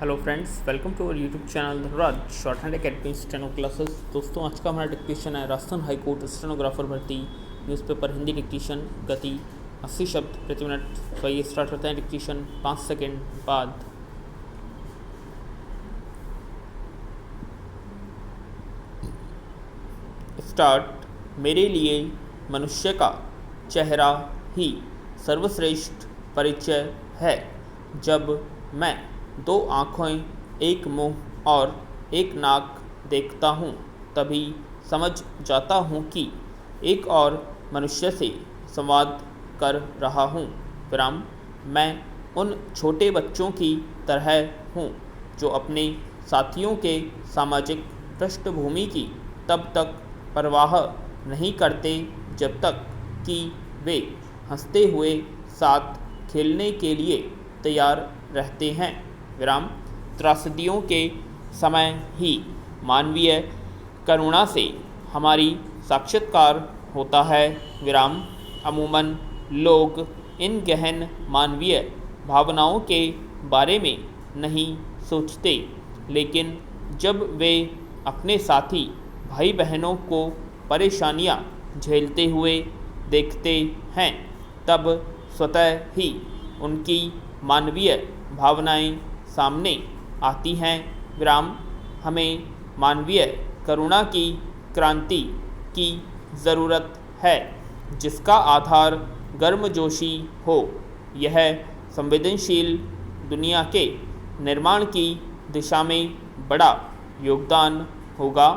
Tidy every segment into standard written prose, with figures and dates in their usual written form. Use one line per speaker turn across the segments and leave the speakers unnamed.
Hello friends, welcome to our YouTube channel Dhanraj short hand academy steno classes. दोस्तों, आज का हमारा डिक्टेशन है राजस्थान हाई कोर्ट स्टेनोग्राफर भर्ती न्यूज़पेपर हिंदी डिक्टेशन। गति 80 शब्द प्रति मिनट। तो ये स्टार्ट करते हैं डिक्टेशन 5 सेकेंड बाद। स्टार्ट। मेरे लिए मनुष्य का चेहरा ही सर्वश्रेष्ठ परिचय है। जब मैं दो आँखें, एक मुंह और एक नाक देखता हूँ, तभी समझ जाता हूँ कि एक और मनुष्य से संवाद कर रहा हूँ। विराम। मैं उन छोटे बच्चों की तरह हूँ जो अपने साथियों के सामाजिक पृष्ठभूमि की तब तक परवाह नहीं करते जब तक कि वे हंसते हुए साथ खेलने के लिए तैयार रहते हैं। विराम। त्रासदियों के समय ही मानवीय करुणा से हमारी साक्षात्कार होता है। विराम। अमूमन लोग इन गहन मानवीय भावनाओं के बारे में नहीं सोचते, लेकिन जब वे अपने साथी भाई बहनों को परेशानियां झेलते हुए देखते हैं, तब स्वतः ही उनकी मानवीय भावनाएं सामने आती हैं। विराम। हमें मानवीय करुणा की क्रांति की ज़रूरत है, जिसका आधार गर्मजोशी हो। यह संवेदनशील दुनिया के निर्माण की दिशा में बड़ा योगदान होगा।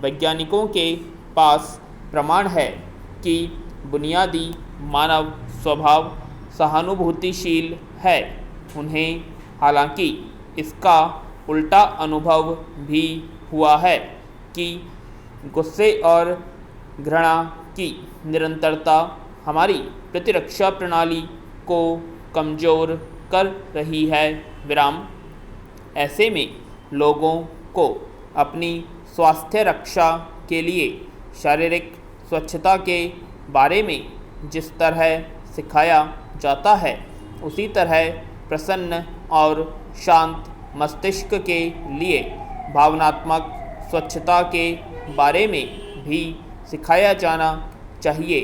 वैज्ञानिकों के पास प्रमाण है कि बुनियादी मानव स्वभाव सहानुभूतिशील है। उन्हें हालांकि इसका उल्टा अनुभव भी हुआ है कि गुस्से और घृणा की निरंतरता हमारी प्रतिरक्षा प्रणाली को कमज़ोर कर रही है। विराम। ऐसे में लोगों को अपनी स्वास्थ्य रक्षा के लिए शारीरिक स्वच्छता के बारे में जिस तरह सिखाया जाता है, उसी तरह प्रसन्न और शांत मस्तिष्क के लिए भावनात्मक स्वच्छता के बारे में भी सिखाया जाना चाहिए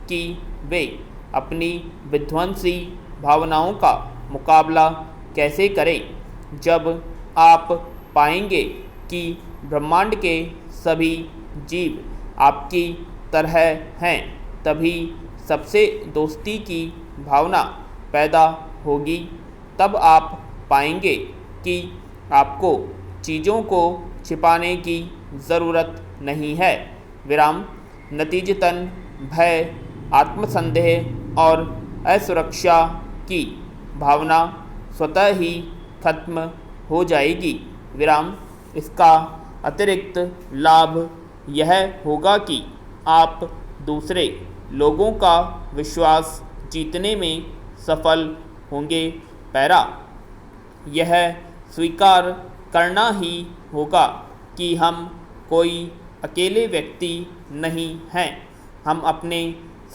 कि वे अपनी विध्वंसी भावनाओं का मुकाबला कैसे करें। जब आप पाएंगे कि ब्रह्मांड के सभी जीव आपकी तरह हैं, तभी सबसे दोस्ती की भावना पैदा होगी। तब आप पाएंगे कि आपको चीज़ों को छिपाने की ज़रूरत नहीं है। विराम। नतीजतन भय, आत्मसंदेह और असुरक्षा की भावना स्वतः ही खत्म हो जाएगी। विराम। इसका अतिरिक्त लाभ यह होगा कि आप दूसरे लोगों का विश्वास जीतने में सफल होंगे। पैरा। यह स्वीकार करना ही होगा कि हम कोई अकेले व्यक्ति नहीं हैं। हम अपने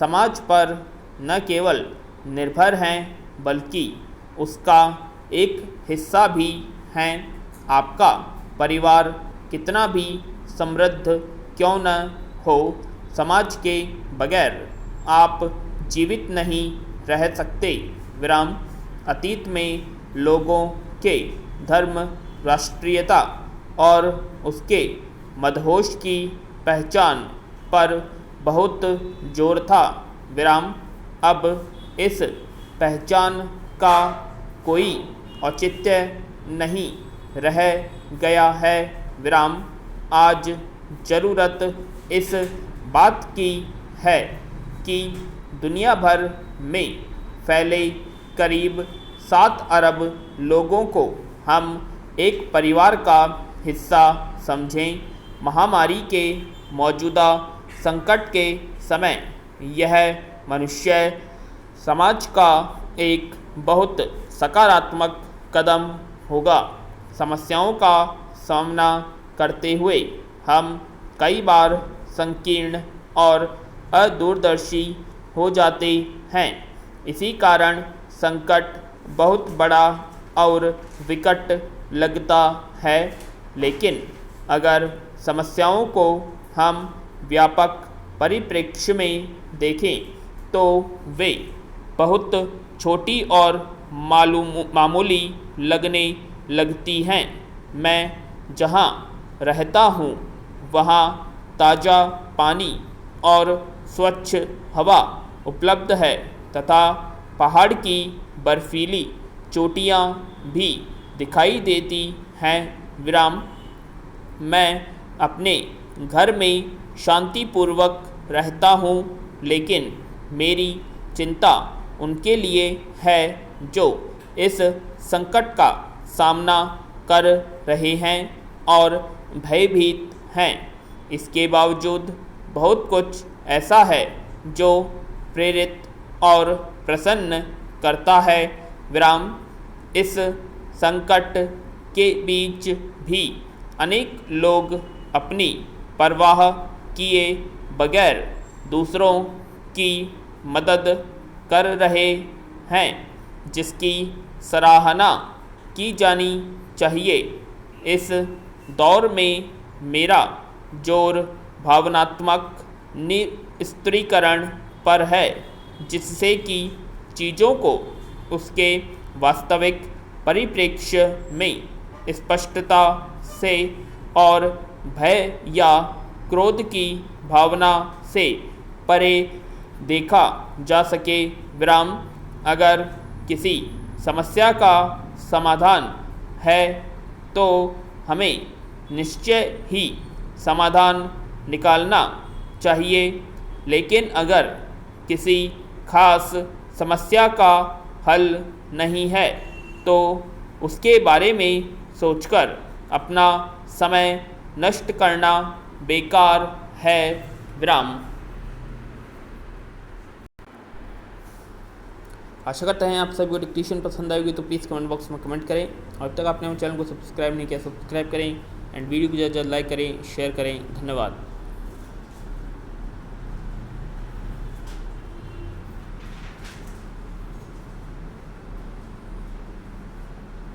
समाज पर न केवल निर्भर हैं, बल्कि उसका एक हिस्सा भी हैं। आपका परिवार कितना भी समृद्ध क्यों न हो, समाज के बगैर आप जीवित नहीं रह सकते। विराम। अतीत में लोगों के धर्म, राष्ट्रीयता और उसके मदहोश की पहचान पर बहुत जोर था। विराम। अब इस पहचान का कोई औचित्य नहीं रह गया है। विराम। आज ज़रूरत इस बात की है कि दुनिया भर में फैले करीब 7 अरब लोगों को हम एक परिवार का हिस्सा समझें। महामारी के मौजूदा संकट के समय यह मनुष्य समाज का एक बहुत सकारात्मक कदम होगा। समस्याओं का सामना करते हुए हम कई बार संकीर्ण और अदूरदर्शी हो जाते हैं। इसी कारण संकट बहुत बड़ा और विकट लगता है, लेकिन अगर समस्याओं को हम व्यापक परिप्रेक्ष्य में देखें तो वे बहुत छोटी और मामूली लगने लगती हैं। मैं जहाँ रहता हूँ वहाँ ताज़ा पानी और स्वच्छ हवा उपलब्ध है तथा पहाड़ की बर्फीली चोटियाँ भी दिखाई देती हैं। विराम। मैं अपने घर में शांतिपूर्वक रहता हूँ, लेकिन मेरी चिंता उनके लिए है जो इस संकट का सामना कर रहे हैं और भयभीत हैं। इसके बावजूद बहुत कुछ ऐसा है जो प्रेरित और प्रसन्न करता है। विराम। इस संकट के बीच भी अनेक लोग अपनी परवाह किए बगैर दूसरों की मदद कर रहे हैं, जिसकी सराहना की जानी चाहिए। इस दौर में मेरा जोर भावनात्मक निस्त्रीकरण पर है, जिससे कि चीज़ों को उसके वास्तविक परिप्रेक्ष्य में स्पष्टता से और भय या क्रोध की भावना से परे देखा जा सके। विराम। अगर किसी समस्या का समाधान है तो हमें निश्चय ही समाधान निकालना चाहिए, लेकिन अगर किसी खास समस्या का हल नहीं है तो उसके बारे में सोचकर अपना समय नष्ट करना बेकार है। विराम। आशा करते हैं आप सभी को डिक्टेशन पसंद आएगी, तो प्लीज़ कमेंट बॉक्स में कमेंट करें। और अब तक आपने हमारे चैनल को सब्सक्राइब नहीं किया, सब्सक्राइब करें एंड वीडियो को ज़्यादा लाइक करें, शेयर करें। धन्यवाद।